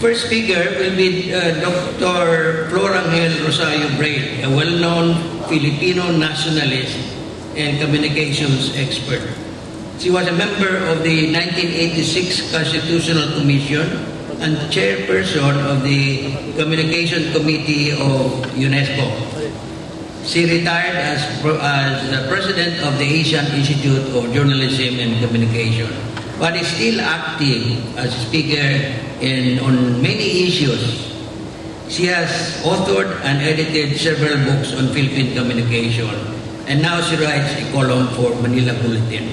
first speaker will be Dr. Florangel Rosario Braid, a well-known Filipino nationalist and communications expert. She was a member of the 1986 Constitutional Commission and chairperson of the Communication Committee of UNESCO. She retired as president of the Asian Institute of Journalism and Communication, but is still active as a speaker on many issues. She has authored and edited several books on Philippine communication, and now she writes a column for Manila Bulletin.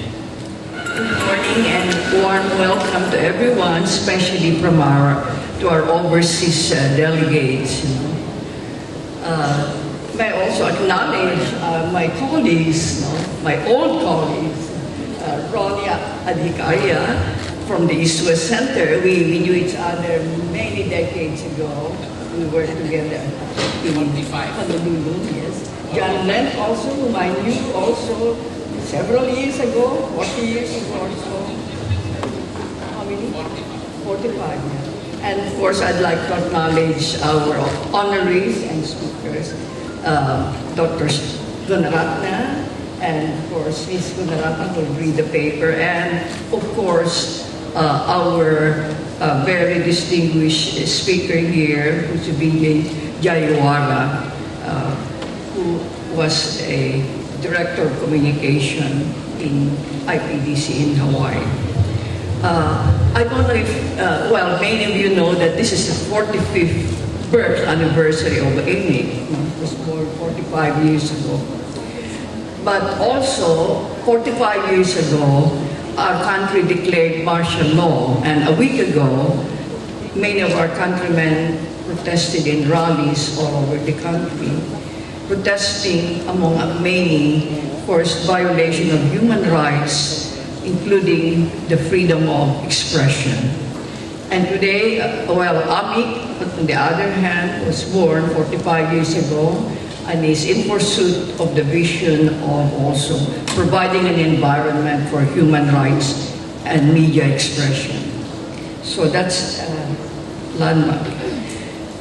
Good morning and warm welcome to everyone, especially from to our overseas delegates. May I also acknowledge my colleagues, my old colleagues, Ronia Adhikaria from the East-West Center. We knew each other many decades ago. We were together in Honolulu, yes. John Lent also, whom I knew also several years ago, 40 years ago or so. How many? 45, yeah. And of course, I'd like to acknowledge our honorees and speakers, Dr. Gunaratna, and of course, Ms. Gunaratna will read the paper, and of course, our very distinguished speaker here, Kusubinjay Jayawara, who was a Director of Communication in IPDC in Hawaii. I don't know if, well, many of you know that this is the 45th birth anniversary of AMIC. It was born 45 years ago. But also, 45 years ago, our country declared martial law, and a week ago, many of our countrymen protested in rallies all over the country, protesting among many for violation of human rights, including the freedom of expression. And today, well, AMIC, on the other hand, was born 45 years ago and is in pursuit of the vision of also providing an environment for human rights and media expression. So that's landmark.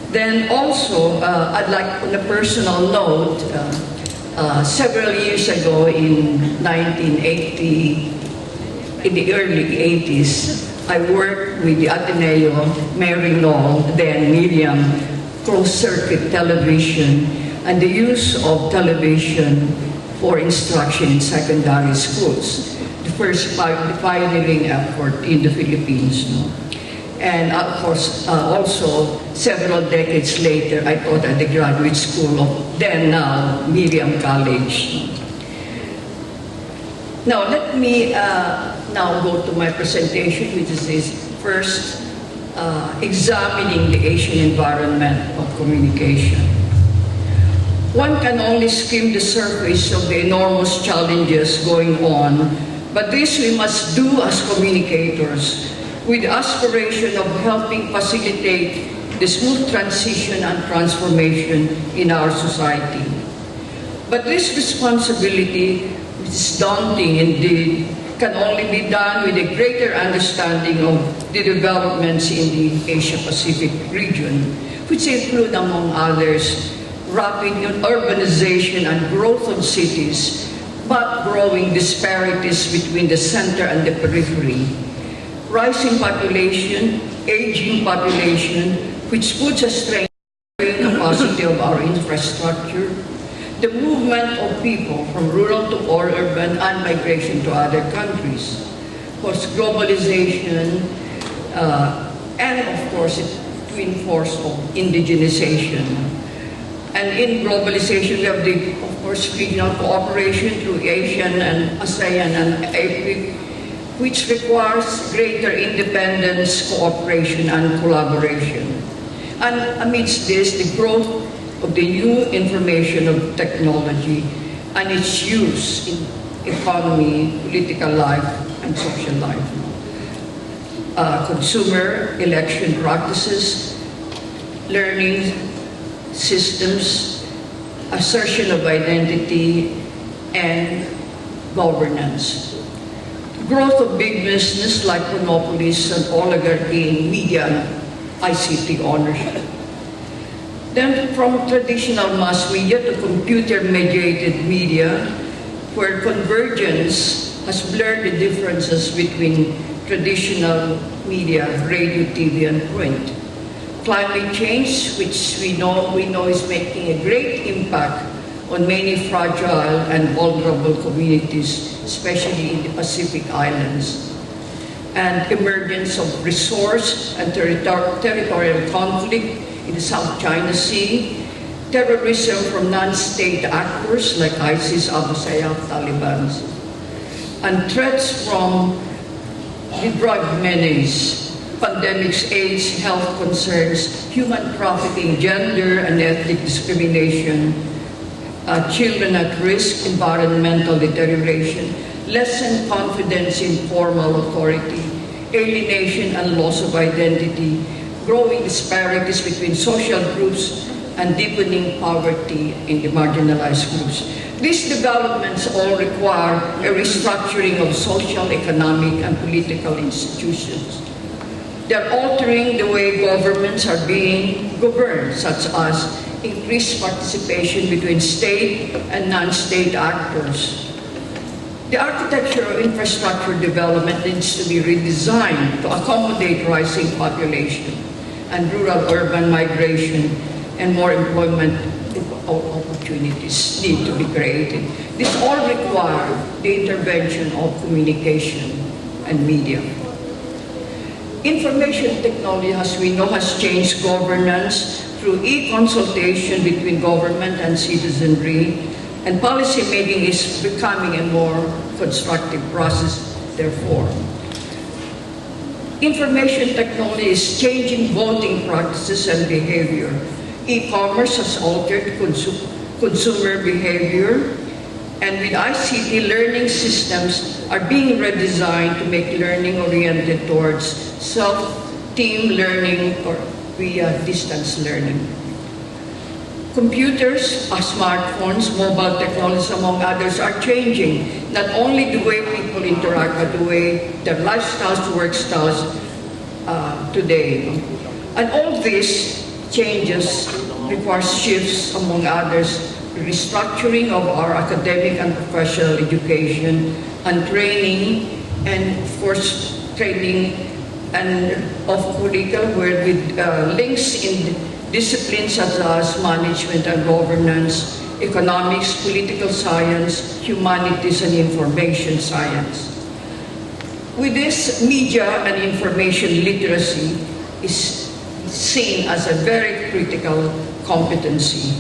Then also, I'd like, on a personal note, several years ago in 1980, in the early 80s, I worked with the Ateneo, Mary Law, then Miriam, closed-circuit television, and the use of television for instruction in secondary schools, the first pioneering effort in the Philippines. And of course, also several decades later, I taught at the graduate school of then now Miriam College. Now let me now go to my presentation, which is first examining the Asian environment of communication. One can only skim the surface of the enormous challenges going on, but this we must do as communicators with the aspiration of helping facilitate the smooth transition and transformation in our society. But this responsibility, which is daunting indeed, can only be done with a greater understanding of the developments in the Asia-Pacific region, which include, among others, rapid urbanization and growth of cities, but growing disparities between the center and the periphery, rising population, aging population, which puts a strain on the capacity of our infrastructure, the movement of people from rural to urban and migration to other countries, post-globalization, and of course, twin force of indigenization. And in globalization, we have the, of course, regional cooperation through ASEAN and ASEAN and APIC, which requires greater independence, cooperation, and collaboration. And amidst this, the growth of the new information of technology and its use in economy, political life, and social life. Consumer election practices, learning systems, assertion of identity, and governance. Growth of big business like monopolies and oligarchy in media ICT ownership. Then from traditional mass media to computer-mediated media, where convergence has blurred the differences between traditional media, radio, TV, and print. Climate change, which we know is making a great impact on many fragile and vulnerable communities, especially in the Pacific Islands. And emergence of resource and territorial conflict in the South China Sea, terrorism from non-state actors like ISIS, Abu Sayyaf, Taliban, and threats from the drug menace, pandemics, AIDS, health concerns, human trafficking, gender and ethnic discrimination, children at risk, environmental deterioration, lessened confidence in formal authority, alienation and loss of identity, growing disparities between social groups, and deepening poverty in the marginalized groups. These developments all require a restructuring of social, economic, and political institutions. They're altering the way governments are being governed, such as increased participation between state and non-state actors. The architecture of infrastructure development needs to be redesigned to accommodate rising population and rural-urban migration, and more employment opportunities need to be created. This all require the intervention of communication and media. Information technology, as we know, has changed governance through e-consultation between government and citizenry, and policy making is becoming a more constructive process, therefore. Information technology is changing voting practices and behavior. E-commerce has altered consumer behavior, and with ICT, learning systems are being redesigned to make learning oriented towards self-team learning or via distance learning. Computers, smartphones, mobile technologies, among others, are changing not only the way people interact, but the way their lifestyles, work styles today. And all these changes require shifts, among others, the restructuring of our academic and professional education and training, and of course, training and of curriculum with links in disciplines such as management and governance, economics, political science, humanities, and information science. With this, media and information literacy is seen as a very critical competency.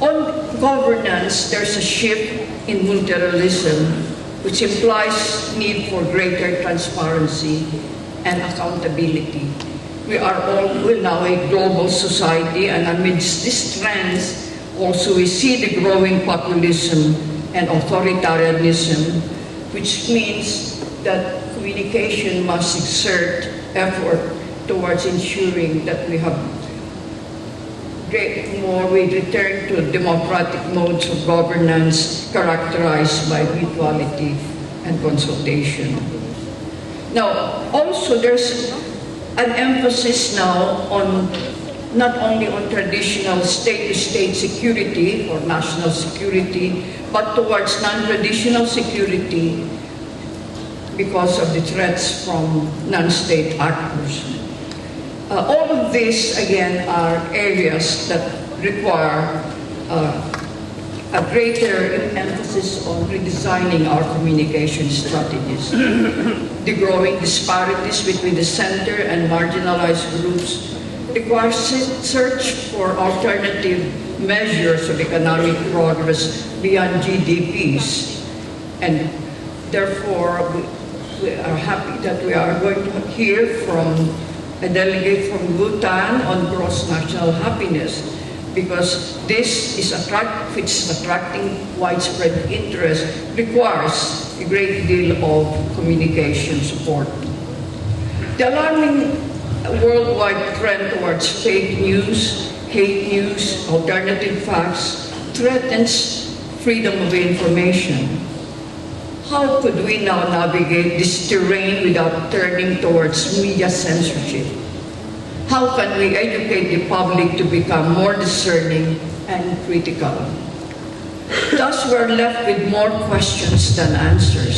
On governance, there's a shift in multilateralism, which implies need for greater transparency and accountability. We are all now a global society, and amidst these trends, also we see the growing populism and authoritarianism, which means that communication must exert effort towards ensuring that we return to democratic modes of governance characterized by mutuality and consultation. Now, also there's an emphasis now on not only on traditional state-to-state security or national security, but towards non-traditional security because of the threats from non-state actors. All of these, again, are areas that require a greater emphasis on redesigning our communication strategies. The growing disparities between the center and marginalized groups require search for alternative measures of economic progress beyond GDPs. And therefore, we are happy that we are going to hear from a delegate from Bhutan on gross national happiness, because this is attracting widespread interest, requires a great deal of communication support. The alarming worldwide trend towards fake news, hate news, alternative facts threatens freedom of information. How could we now navigate this terrain without turning towards media censorship? How can we educate the public to become more discerning and critical? Thus, we're left with more questions than answers.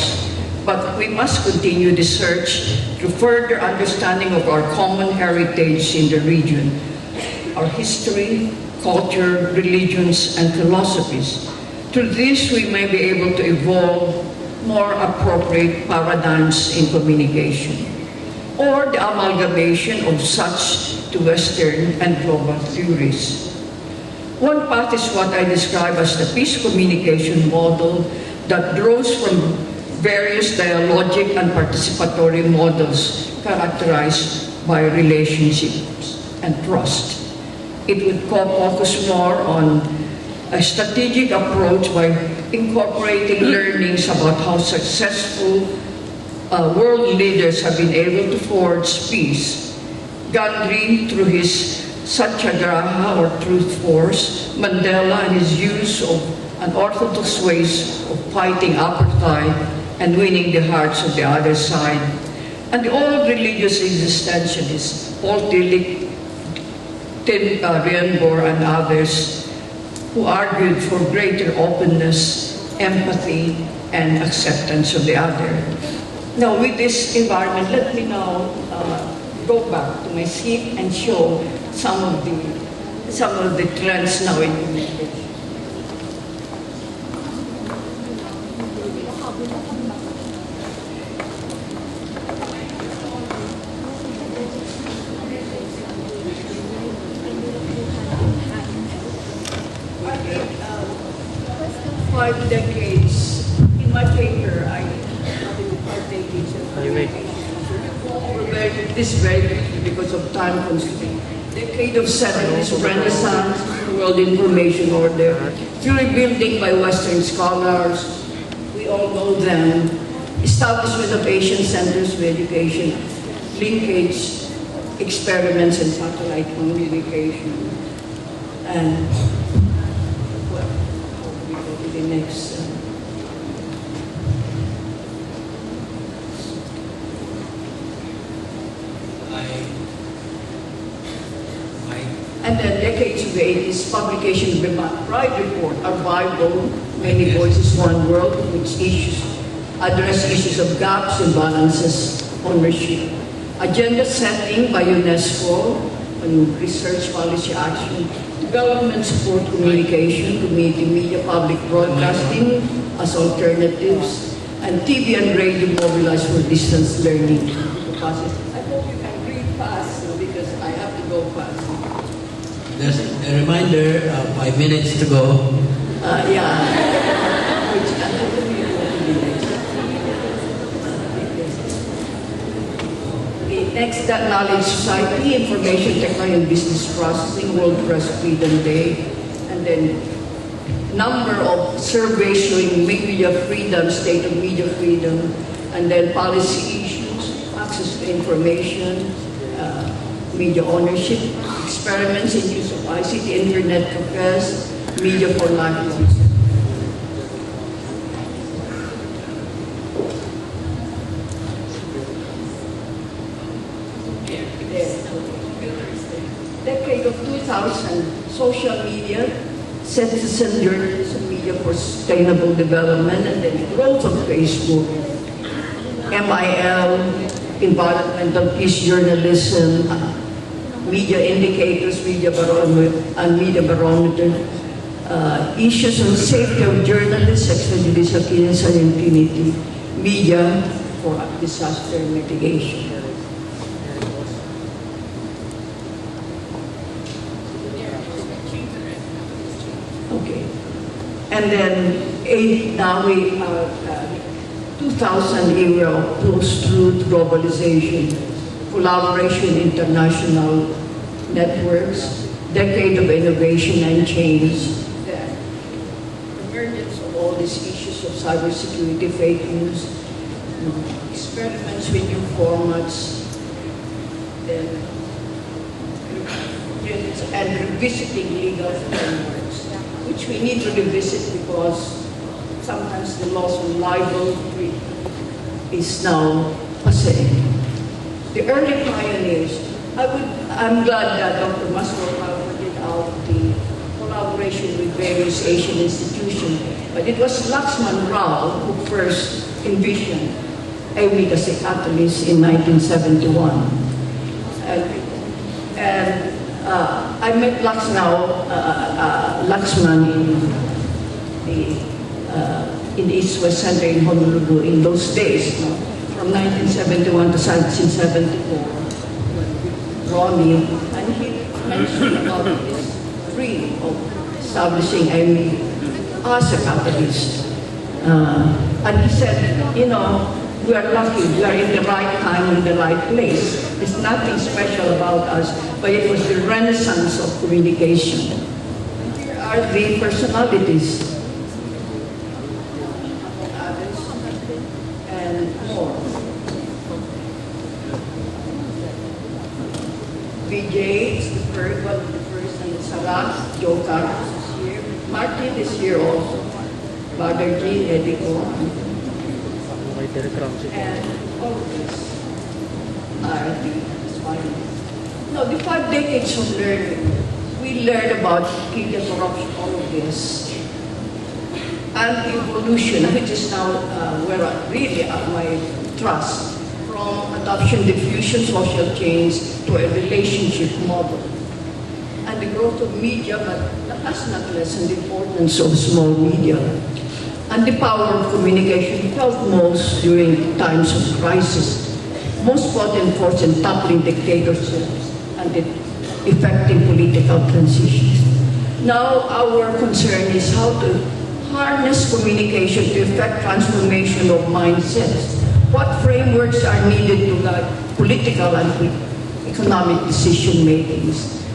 But we must continue the search to further understanding of our common heritage in the region, our history, culture, religions, and philosophies. Through this, we may be able to evolve more appropriate paradigms in communication, or the amalgamation of such to Western and global theories. One path is what I describe as the peace communication model that draws from various dialogic and participatory models characterized by relationships and trust. It would focus more on a strategic approach by incorporating learnings about how successful world leaders have been able to forge peace. Gandhi through his Satyagraha or truth force, Mandela and his use of unorthodox ways of fighting apartheid and winning the hearts of the other side, and the old religious existentialists, Paul Tillich, Tim Rienbohr, and others, who argued for greater openness, empathy, and acceptance of the other. Now, with this environment, let me now go back to my seat and show some of the trends now in communication. Five decades. In my paper, I have 5 decades of communication. This is very quickly because of time constraint. Decade of 70s Renaissance, World Information Order, theory building by Western scholars. We all know them. Establishment of Asian centers of education, linkage, experiments, and satellite communication. And well, we go to the next. And then decades of the 80s, publication of the Braid Report, our Bible, Many Voices, One World, which address issues of gaps, imbalances, ownership. Agenda setting by UNESCO on research policy action, government support communication, community media, public broadcasting as alternatives, and TV and radio mobilized for distance learning. I hope you can read fast because I have to go fast. Just a reminder, 5 minutes to go. Next, that Knowledge Society, Information Technology and Business Processing, World Press Freedom Day, and then number of surveys showing media freedom, state of media freedom, and then policy issues, access to information, media ownership, experiments in use of ICT, internet cafes, media for life. Decade of 2000, social media, citizen journalism, media for sustainable development, and then the growth of Facebook, MIL, environmental peace journalism, media indicators, media barometer, issues on safety of journalists, extrajudicial killings and impunity, media for disaster mitigation. And then now we are 2000 era of post-truth globalization, collaboration, international networks, decade of innovation and change, the emergence of all these issues of cybersecurity, fake news, experiments with new formats, and revisiting legal frameworks, which we need to revisit because sometimes the laws on libel is now passé. The early pioneers, I'm glad that Dr. Maslow pointed out the collaboration with various Asian institutions, but it was Laxman Rao who first envisioned AMIC as a catalyst in 1971. And I met Laxman in the East-West Center in Honolulu in those days, from 1971 to 1974. Ronnie, and he mentioned about his dream of establishing AMIC as a catalyst. And he said, you know, we are lucky, we are in the right time in the right place. There's nothing special about us, but it was the renaissance of communication. Here are the personalities. And more. BJ is the first, one of the first, and Salah, Joe Carlos is here. Martin is here also. Badr G, Edico. And all of this are the finalists. No, the 5 decades of learning. We learned about media corruption, all of this. And evolution, which is now where I really have my trust. From adoption, diffusion, social change to a relationship model. And the growth of media, but that has not lessened the importance of small media. And the power of communication felt most during times of crisis, most potent force in toppling dictatorships and the effective political transitions. Now our concern is how to harness communication to effect transformation of mindsets. What frameworks are needed to guide political and economic decision-makings?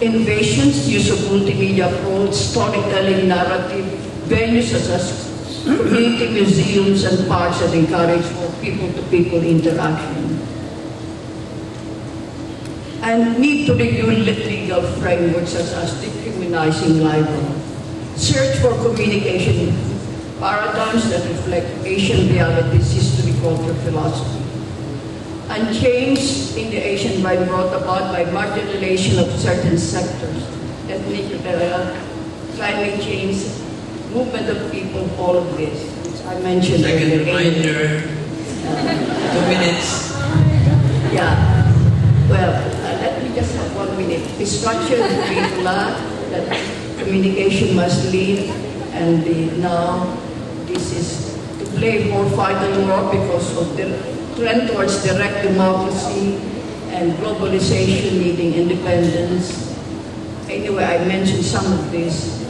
Innovations, use of multimedia approach, storytelling, narrative, venues such as community museums and parks that encourage more people-to-people interaction. And need to regulate legal frameworks such as decriminalizing libel. Search for communication paradigms that reflect Asian realities, history, culture, philosophy. And change in the Asian mind brought about by marginalization of certain sectors, ethnic, climate change, movement of people, all of this, which I mentioned Second earlier. reminder, 2 minutes. Yeah. Well, let me just have 1 minute. The structure of the curricula that communication must lead, and now this is to play more vital role because of the trend towards direct democracy and globalization needing independence. Anyway, I mentioned some of this.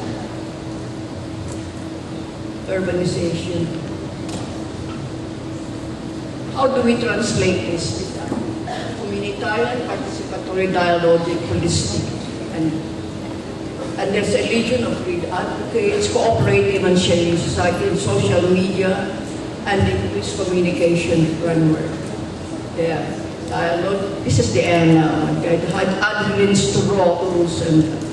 Urbanization. How do we translate this? Communitarian, participatory, dialogic, holistic. And there's a legion of great advocates, cooperative and sharing society, and social media, and increased communication framework. Yeah, dialogue. This is the end now. Okay, to have adherence to rules and.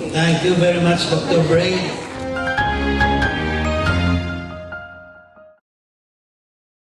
Thank you very much, Dr. Braid.